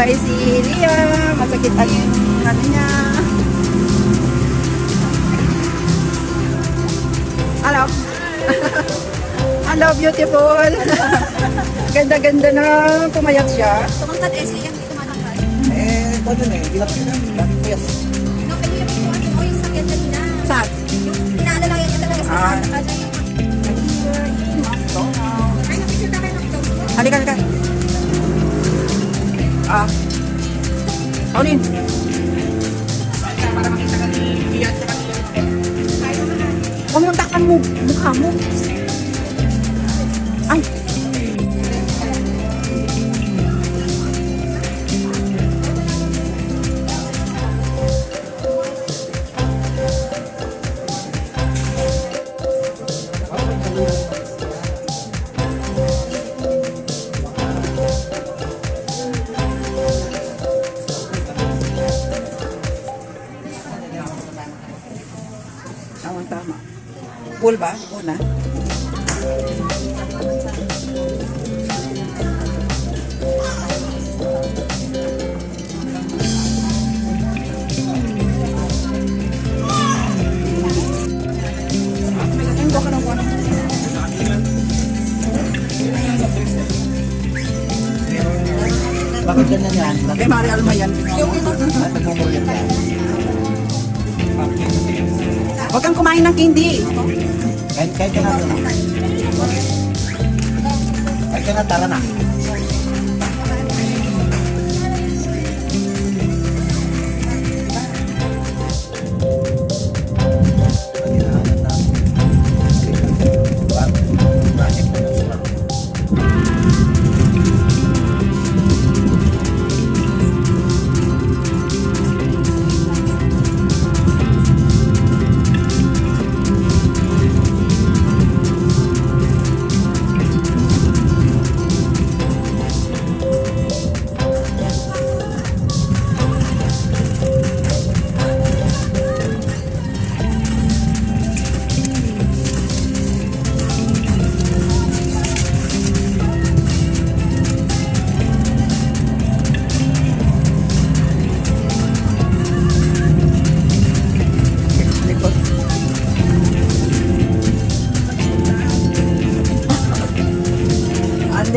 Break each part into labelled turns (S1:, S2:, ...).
S1: guys, si Lia. Masakit ang ano niya. Hello. Hello, beautiful. Ganda-ganda na pumayat siya.
S2: Tumangkad eh, siya yung tumatangkad.
S3: Ano na eh, dilap siya. Yes.
S2: No, pwede yung sakyan kanina.
S1: Saan?
S2: Yung inaalala yan talaga sa saan. Ay, napicture na kayo ng ito.
S1: Halika, halika. Paunin.
S3: Para makita ka ni Lia at saka ni
S1: Huwag mong takpan mo. Mukha mo. Ay. Tama. Pool ba? Una.
S3: Bakit ganyan yan?
S1: Kay Mari Alma yan.
S3: Nagmumulyan yan.
S1: Huwag kang kumain ng candy.
S3: Kahit ka na doon. Kahit ka na, tara na.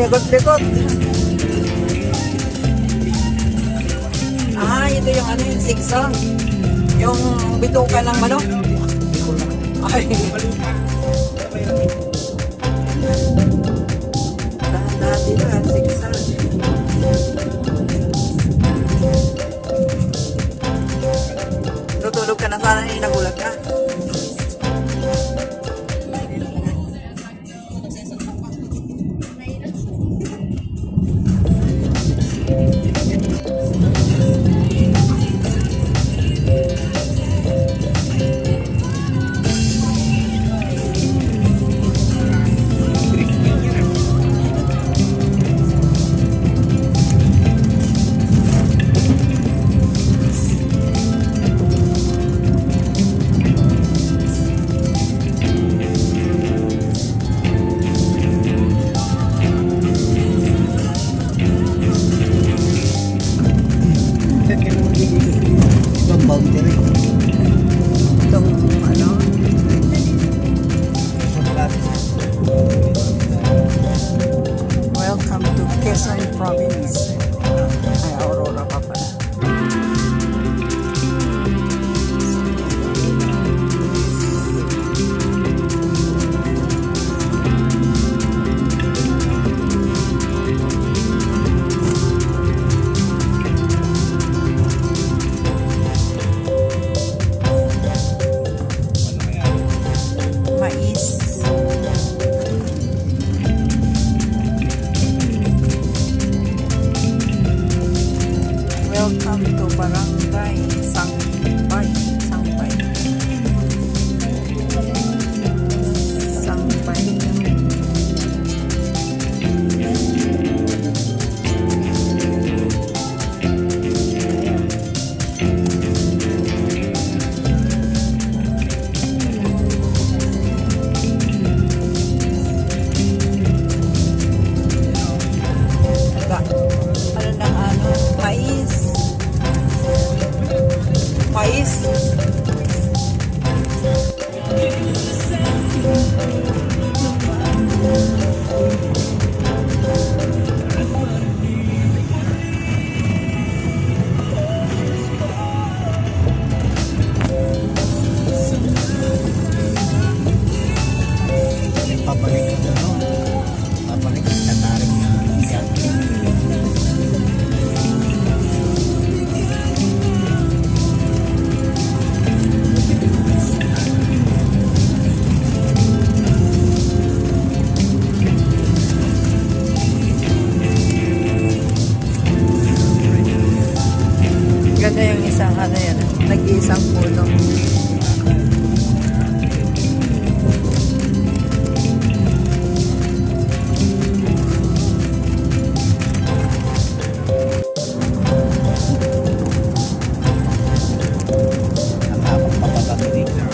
S1: Likot-likot. Ito yung ano yung sigsang. Yung bituka ng manok. Ay. Dahan-dahan din ang sigsang. Tutulog ka na sana nagulat ka. Welcome to Quezon Province. Ay, Aurora pa pala. Mais. mais.
S3: Papalik ko na, no? Papalik ko sa tarik na yan.
S1: Ganda yung isang ano yan, nag-iisang puno.
S3: Nakapag papapabilig na.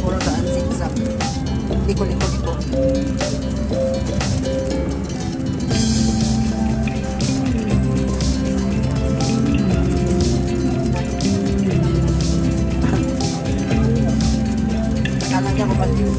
S3: Puro daan zigzag. Liko-liko-liko. Akala niya ko baliw.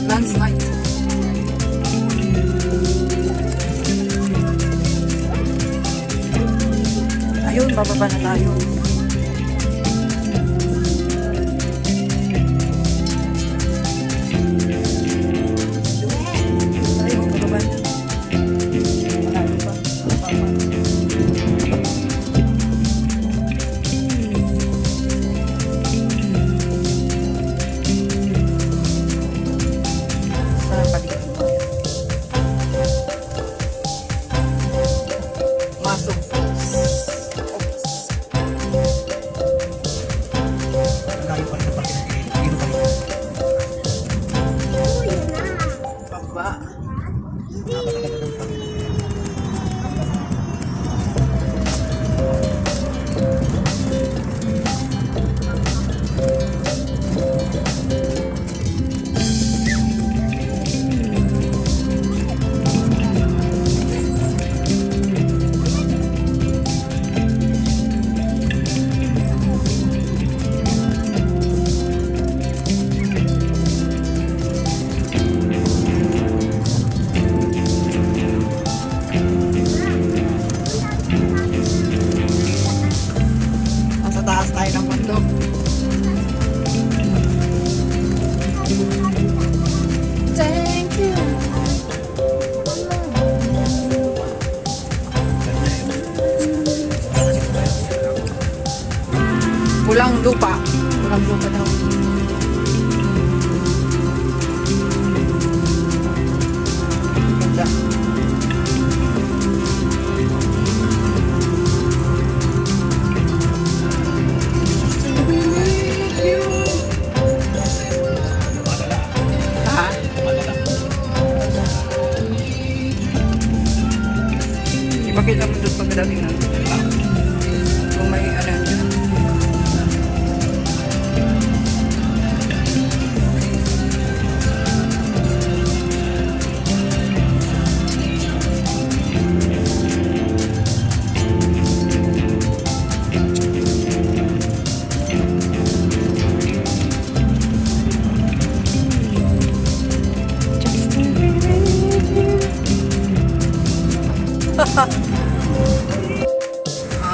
S3: Landslide. Ayun, bababa na tayo. Ayun, bababa na. Malayo pa. Sa paligid mo. Masok Falls. Oops.
S1: Walang lupa. Walang lupa daw. Ganda. Ha? Ipakita mo doon pagkadating na. Kung may ano dyan.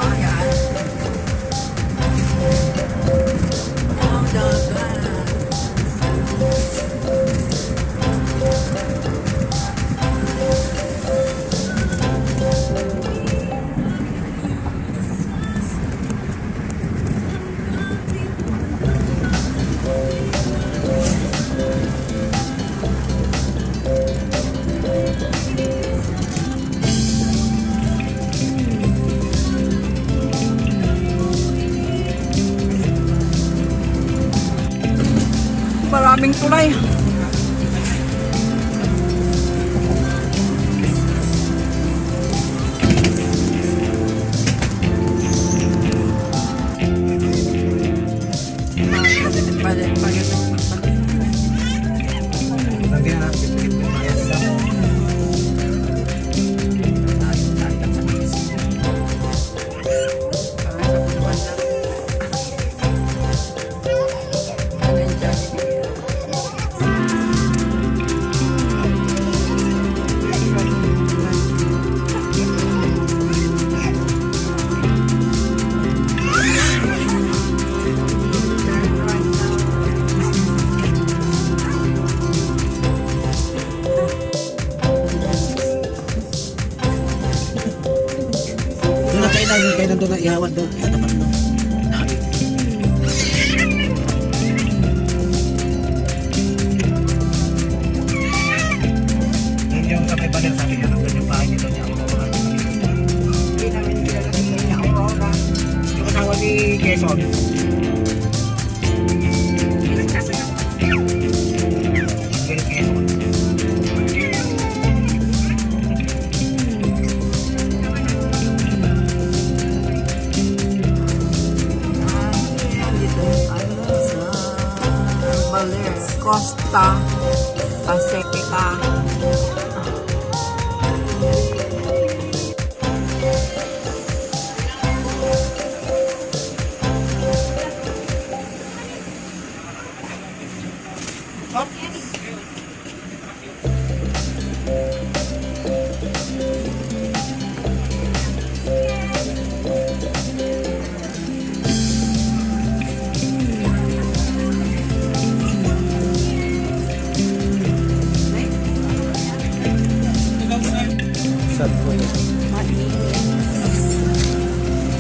S1: Ayan. Ang dagat. Maraming tulay.
S3: Lagyan natin ito mga sila. Kaya nandun na ihawan doon. Kaya naman doon. Dami. Yun yung sa may Baler sabi niya. Nandun yung bahay nito niya.
S1: Hindi namin kilala ni Aurora.
S3: Yung asawa ni Quezon.
S1: Baler, Coasta, Pacifica.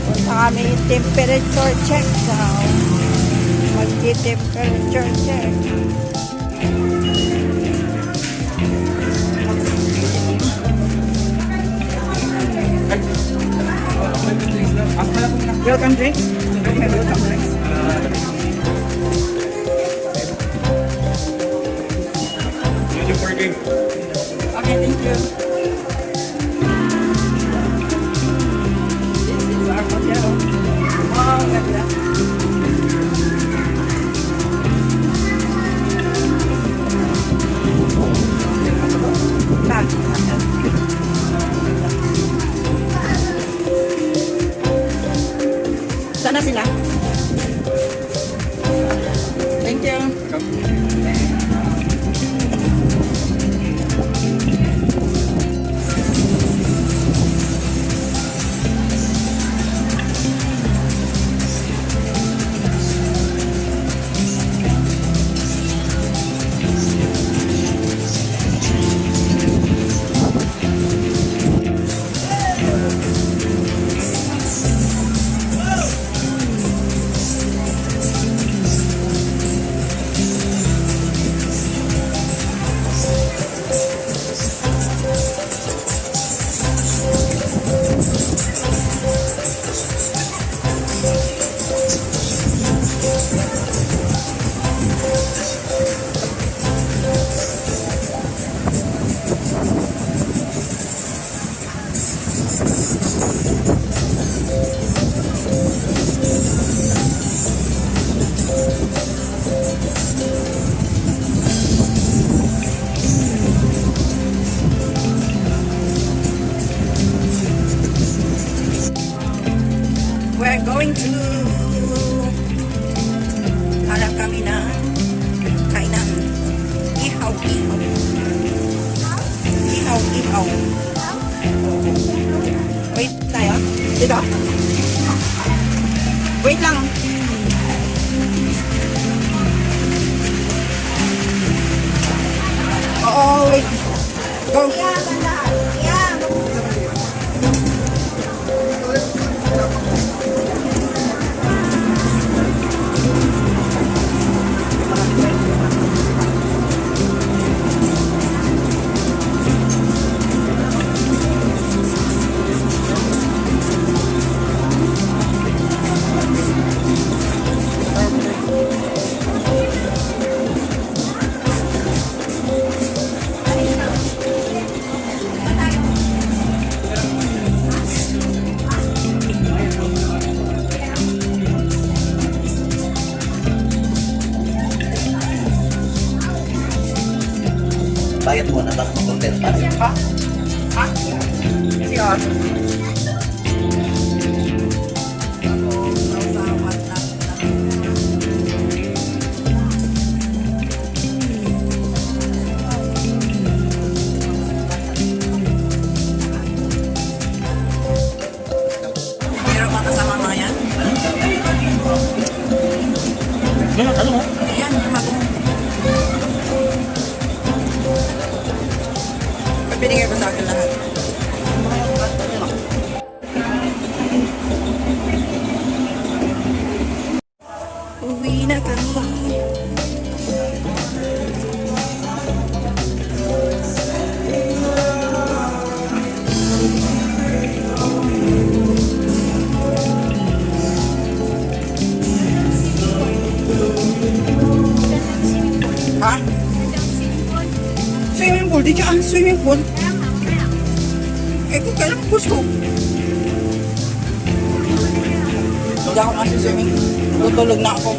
S1: Punta kami temperature check daw. Magti-temperature check. Welcome drinks? Okay, welcome drinks. Okay, thank you. This is our hotel. Wow, ganda. Sana sila. Thank you. We're going to harap kami na kainan. Ihaw-ihaw. Ihaw-ihaw. Wait tayo. Dito. Wait lang. Oo, wait. Go.
S3: Bayad mo na ba kung content pa?
S1: Ha? Ha? Siya. Meron pa kasama mga yan?
S3: Ano mo?
S1: Yan, magong. Binigay ko sa akin lahat. Uwi na kami. Ha? Swimming pool? Di dyan, swimming pool. Eh, kung kailan gusto. Hindi ako kasi swimming. Tutulog na ako.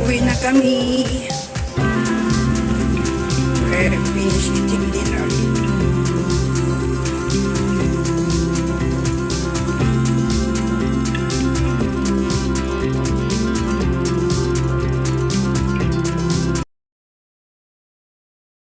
S1: Uwi na kami.